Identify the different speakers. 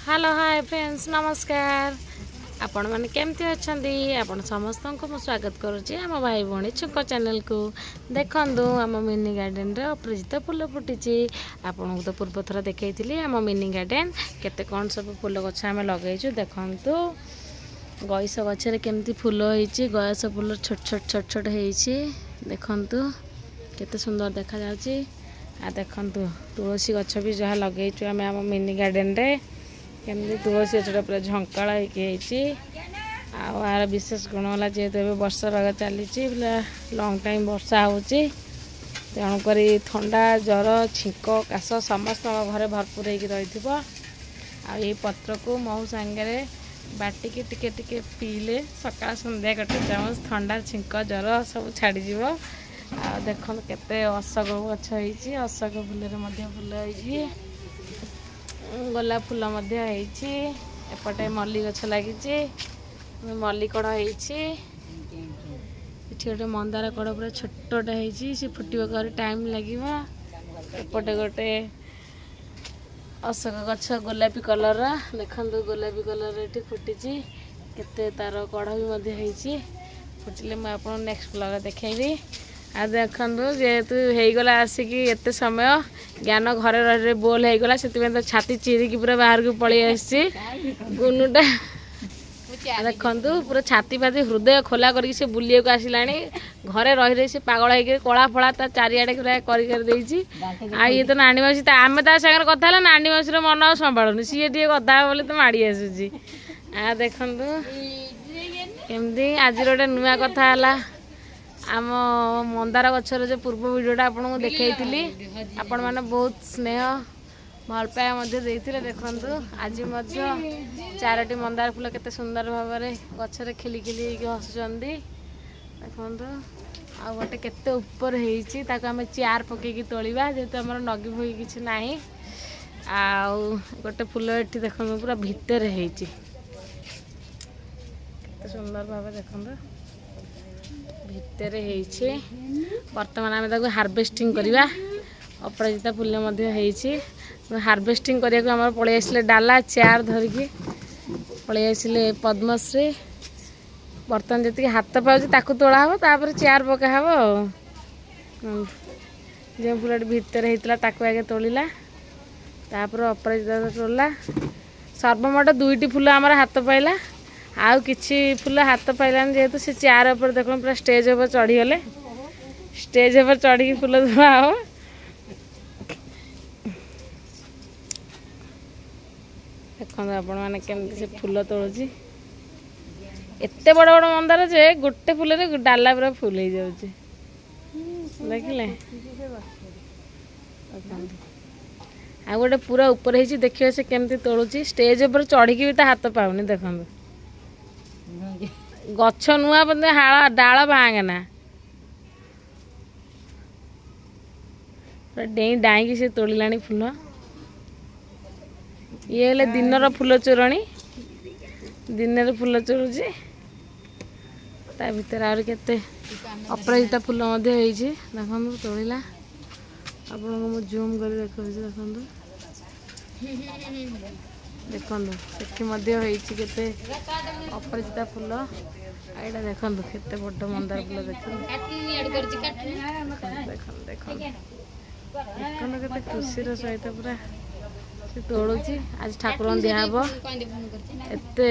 Speaker 1: Hello hi friends नमस्कार। आपण मैंने केमती अच्छा आपण समस्त को स्वागत करुच्ची आम भाई भौणी छुक चैनल को। देखूँ आम मिनी गार्डन रे अपराजिता फूल फुटी। आपन को तो पूर्व थर देखी आम मिनी गार्डन केते कौन सब फूल गछ आम लगेचु। देखूँ गईस गचर केमती फूल होती गयस फूल छोट छोट छोट छोट होती देखूँ केते सुंदर देखा जाउची। आ देखूँ तुलसी गछ भी जहाँ लगेचु आम आम मिनी गार्डन रे केमती तुलसी गछटा पूरा झंकाड़ा होती। आर विशेष गुण है जेहेतु ए वर्षा पाग चली लंग टाइम वर्षा होची तेणुक थंडा जर छिंक काश समस्त घरे भरपूर हो पत्र को महू सांगे बाटिकी टिके टिके पीले सकाळ संध्या गोटे चामच थंडा छिंक जर सब छाड़ीज। देख केते अशोक गछ होती अशोक फूल फूल होती गोलाप फूल एपटे मल्ली गछ लगी मल्ली कड़ होती गोटे मंदार कड़ पूरा छोटा होती फुटवा टाइम लगे। एपटे गोटे अशोक गछ गोलापी कलर देखो गोलापी कलर ये फुटी केते तार कड़ भी फुटिले मुझे नेक्स्ट ब्लॉग देखी। आ देखु जेहेतु होगला आसिकी एत समय ज्ञान घरे रही बोल होगला से तो छाती चिरिकी पूरा बाहर को पलि आसी गुनुटा देखु पूरा छाती फाती हृदय खोला करके से बुलिया को आसला घरे रही रही से पागल हो कला फला चारिआडे पूरा कर ये तो नानी मौसी आम सागर कथा नानी मौसी मन आ संभालुनि सी टे कथा बोले तो माड़ी आसूसी। आ देखु केमती आज गोटे नुआ कथा है आम मंदार गचर जो पूर्व वीडियोटा आपको देखी आपण मैंने बहुत स्नेह भल पाया देखु आज चारोटी मंदार फूल केते सुंदर भाव में गचर खिली खिली हसुँच देखु आ गोटे केते ऊपर होती आम चेयर पकईकी तोलिबा जेहेतु आम नगी फगी किसी ना आ गोटे फूल ये देखो पूरा भितर होती सुंदर भाव देखो भितर बर्तमान आम हार्वेस्टिंग करवा अपराजिता फूल हार्वेस्टिंग करने पलि आसिले डाला चेयर धरिकी पलि आसिले पद्मश्री बर्तमान जी हाथ पाँच तोड़ा हम तापर चेयर पकाव जो फूल भितर होता आगे तोड़ा तापर अपराजिता तोड़ला सर्वमोट दुईटी फूल आमर हाथ पाइला आउ किछि फूल हाथ पाइलान जेहेतु से चेयर ऊपर देख पूरा स्टेज ऊपर चढ़ीगले स्टेज ऊपर चढ़ी फूल धुआ हो देखो आपण मैंने केमती से फूल तोड़ुची एते बड़ बड़ मंदार जे गोटे फूल रे डाला पूरा फुल हो जाउची देखिले आ गोटे पूरा ऊपर होती देखिए से केमती तोड़ुची स्टेज ऊपर चढ़ी भी हाथ पाऊनी देखो गछ नुआ बंदे हाड़ डाल भांगना डेई डाई से तोड़ला फूल ये हेले दिनर फूल चोरणी दिन फूल चोरुची ता भीतर आर केते अपराजिता फूल देखो तोड़ला आपन को जूम कर देखो देखो केते अपराजिता फूल एटा देखो केते बड़ मंदार फूल देखो केते खुशी सहित पूरा से तोड़ुची आज ठाकुर दिहब एते।